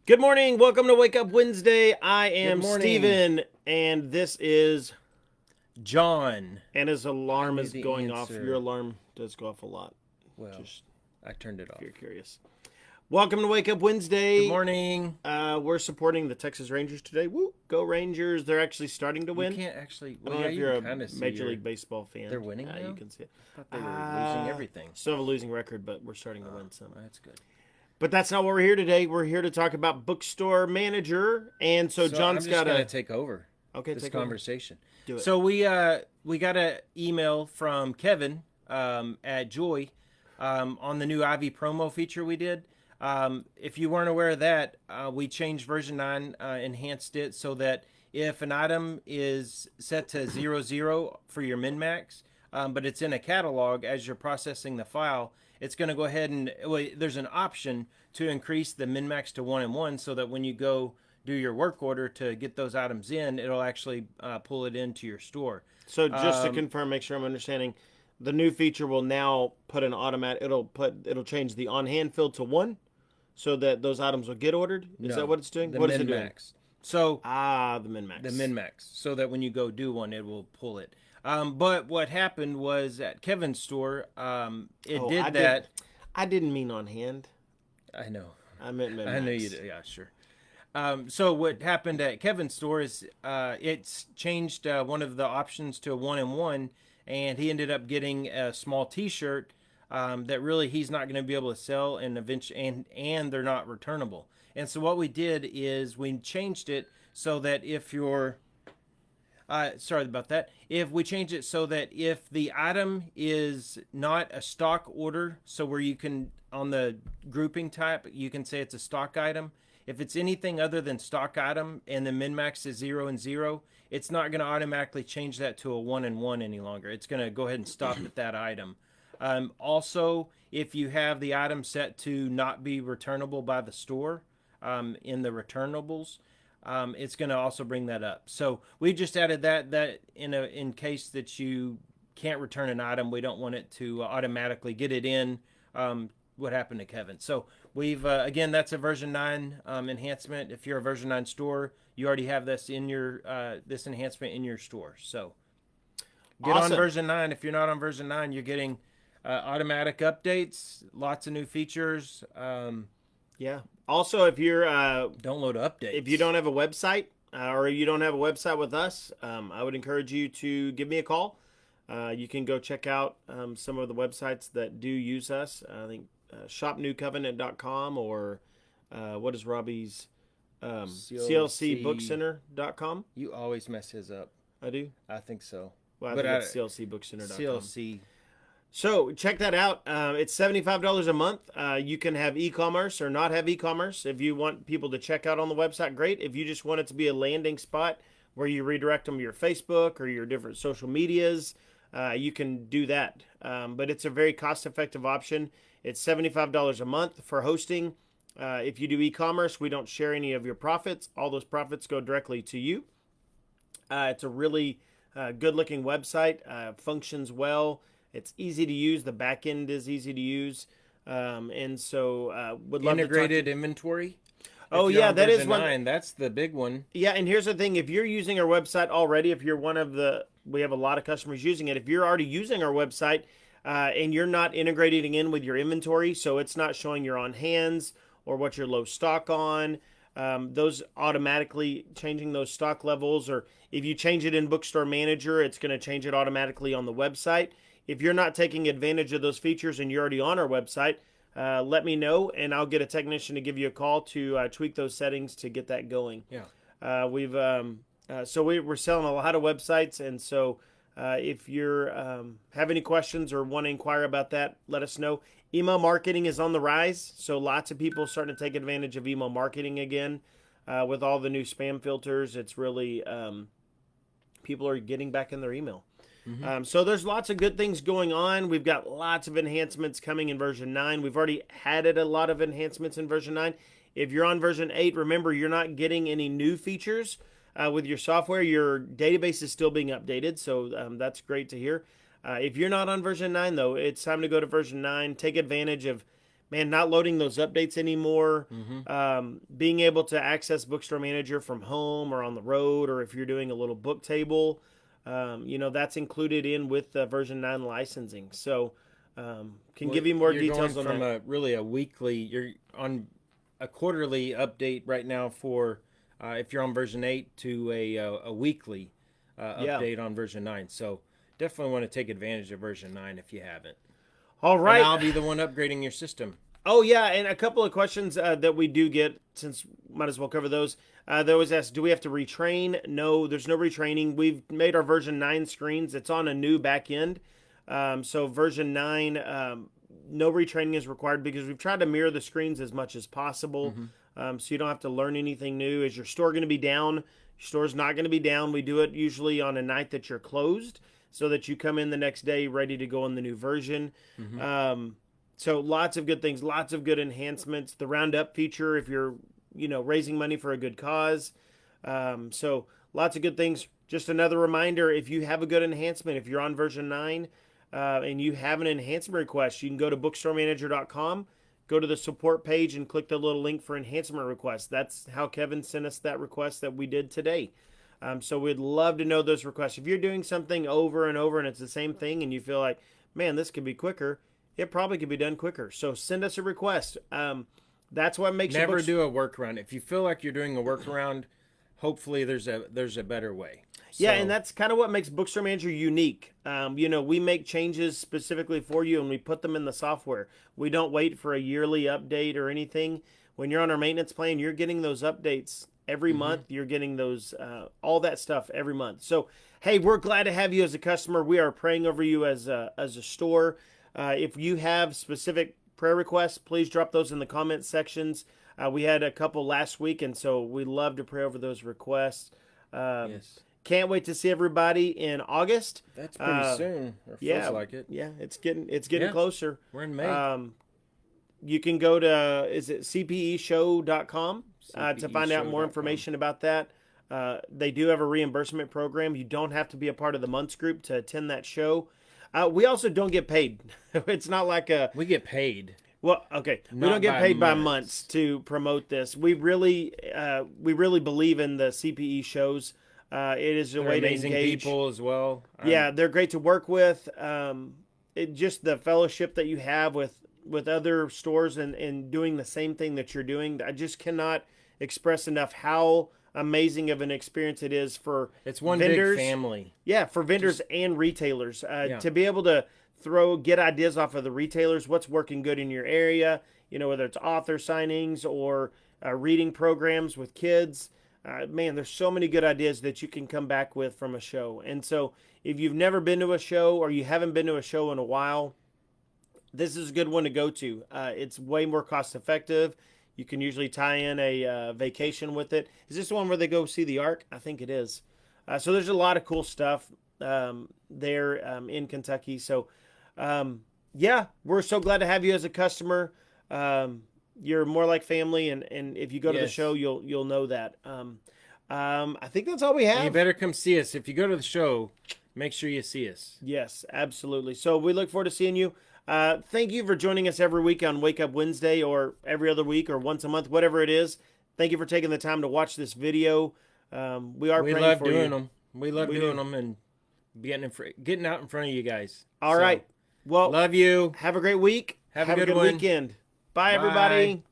Good morning. Welcome to Wake Up Wednesday. I am morning. Steven, and this is. John. And his alarm knew is the going off. answer. Your alarm does go off a lot. Well, Just I turned it if off. you're curious. Welcome to Wake Up Wednesday. Good morning. We're supporting the Texas Rangers today. Woo! Go Rangers. They're actually starting to win. You can't actually. I Well, don't know yeah, if you you're can kind a of see Major League Baseball fan. They're winning now? You can see it. I thought they were losing everything. Still have a losing record, but we're starting to win some. That's good. But that's not what we're here today. We're here to talk about Bookstore Manager, and so John's I'm just got gonna to take over. Okay, this take over. conversation. Do it. So we got an email from Kevin at Joy on the new Ivy promo feature we did. If you weren't aware of that, we changed version 9, enhanced it so that if an item is set to 00 for your min-max, but it's in a catalog as you're processing the file, it's going to go ahead and there's an option to increase the min-max to 1 and 1 so that when you go do your work order to get those items in, it'll actually pull it into your store. So just to confirm, make sure I'm understanding, the new feature will now put an automatic. It'll change the on hand field to 1, so that those items will get ordered. Is that what it's doing? The What is it doing? min-max. So the min-max. The min-max, so that when you go do one, it will pull it. But what happened was at Kevin's store, I didn't mean on hand. I know. I meant min-max. I know you did. Yeah, sure. So what happened at Kevin's store is it's changed one of the options to a 1 and 1, and he ended up getting a small T-shirt that really he's not going to be able to sell, and they're not returnable. And so what we did is we changed it so that if you're sorry about that. If we change it so that if the item is not a stock order, so where you can, on the grouping type, you can say it's a stock item. If it's anything other than stock item and the min-max is 0 and 0, it's not going to automatically change that to a 1 and 1 any longer. It's going to go ahead and stop at that item. Also, if you have the item set to not be returnable by the store in the returnables, it's going to also bring that up. So we just added that in case that you can't return an item, we don't want it to automatically get it in. What happened to Kevin? So we've again, that's a version 9 enhancement. If you're a version 9 store, you already have this in your this enhancement in your store. So get on version 9. If you're not on version 9, you're getting automatic updates, lots of new features. Yeah. Also, if you're don't load updates. If you don't have a website or you don't have a website with us, I would encourage you to give me a call. You can go check out some of the websites that do use us. I think shopnewcovenant.com or what is Robbie's CLCbookcenter.com. You always mess his up. I do? I think so. Well, I think it's CLCbookcenter.com. CLC. So check that out. It's $75 a month. You can have e-commerce or not have e-commerce. If you want people to check out on the website, great. If you just want it to be a landing spot where you redirect them to your Facebook or your different social medias, you can do that. But it's a very cost-effective option. It's $75 a month for hosting. If you do e-commerce, we don't share any of your profits. All those profits go directly to you. It's a really good-looking website. Functions well. It's easy to use. The back end is easy to use. And so would love integrated inventory. Oh, yeah, that is one. 9, that's the big one. Yeah, and here's the thing. If you're using our website already, if you're one of the, we have a lot of customers using it. If you're already using our website and you're not integrating in with your inventory, so it's not showing your on hands or what you're low stock on, those automatically changing those stock levels, or if you change it in Bookstore Manager, it's going to change it automatically on the website. If you're not taking advantage of those features and you're already on our website, let me know, and I'll get a technician to give you a call to tweak those settings to get that going. Yeah. We're selling a lot of websites, and so if you're have any questions or want to inquire about that, let us know. Email marketing is on the rise, so lots of people starting to take advantage of email marketing again with all the new spam filters. It's really people are getting back in their email. Mm-hmm. So there's lots of good things going on. We've got lots of enhancements coming in version 9. We've already added a lot of enhancements in version 9. If you're on version 8, remember you're not getting any new features with your software. Your database is still being updated, so that's great to hear. If you're not on version 9, though, it's time to go to version 9. Take advantage of man, not loading those updates anymore, Mm-hmm. being able to access Bookstore Manager from home or on the road, or if you're doing a little book table, that's included in with the version 9 licensing. So, can Well, give you more you're going details on from that. a weekly. You're on a quarterly update right now for if you're on version 8 to a weekly Yeah. update on version 9. So definitely want to take advantage of version 9 if you haven't. All And right. I'll be the one upgrading your system. Oh yeah, and a couple of questions that we do get, since might as well cover those. They always ask, do we have to retrain? No, there's no retraining. We've made our version 9 screens. It's on a new back end. So version 9, no retraining is required because we've tried to mirror the screens as much as possible. Mm-hmm. So you don't have to learn anything new. Is your store going to be down? Your store's not going to be down. We do it usually on a night that you're closed so that you come in the next day ready to go on the new version. Mm-hmm. So lots of good things, lots of good enhancements. The roundup feature, if you're, raising money for a good cause. So lots of good things. Just another reminder: if you have a good enhancement, if you're on version 9 and you have an enhancement request, you can go to bookstoremanager.com, go to the support page, and click the little link for enhancement request. That's how Kevin sent us that request that we did today. So we'd love to know those requests. If you're doing something over and over and it's the same thing and you feel like, man, this could be quicker, it probably could be done quicker. So send us a request. That's what makes Never do a workaround. If you feel like you're doing a workaround, hopefully there's a better way. Yeah, and that's kind of what makes Bookstore Manager unique. We make changes specifically for you and we put them in the software. We don't wait for a yearly update or anything. When you're on our maintenance plan, you're getting those updates every month. You're getting those, all that stuff every month. So, hey, we're glad to have you as a customer. We are praying over you as a store. If you have specific prayer requests, please drop those in the comment sections. We had a couple last week, and so we love to pray over those requests. Yes. Can't wait to see everybody in August. That's pretty soon. Or Yeah, feels like it. yeah, it's getting Yeah. closer. We're in May. You can go to cpeshow.com to find out more cpeshow.com. information about that. They do have a reimbursement program. You don't have to be a part of the months group to attend that show. We also don't get paid. It's not like We get paid. well, okay. We Not don't get by paid by months. months to promote this. We really believe in the CPE shows. It is a They're way to amazing engage people as well. Yeah, they're great to work with. Just the fellowship that you have with other stores and doing the same thing that you're doing. I just cannot express enough how amazing of an experience it is for It's one vendors. big family. Yeah, for vendors and retailers Yeah. to be able to get ideas off of the retailers. What's working good in your area? Whether it's author signings or reading programs with kids. Man, there's so many good ideas that you can come back with from a show. And so, if you've never been to a show or you haven't been to a show in a while, this is a good one to go to. It's way more cost effective. You can usually tie in a vacation with it. Is this the one where they go see the Ark? I think it is. So there's a lot of cool stuff there in Kentucky. So, yeah, we're so glad to have you as a customer. You're more like family, and if you go to the Yes. show, you'll know that. I think that's all we have. You better come see us. If you go to the show, make sure you see us. Yes, absolutely. So we look forward to seeing you. Thank you for joining us every week on Wake Up Wednesday, or every other week, or once a month, whatever it is. Thank you for taking the time to watch this video. We are We praying love for doing you. them. We love We doing do. them and getting out in front of you guys. All So, right. Well, Love you. have a great week. Have a good good one. weekend. Bye, Bye. everybody.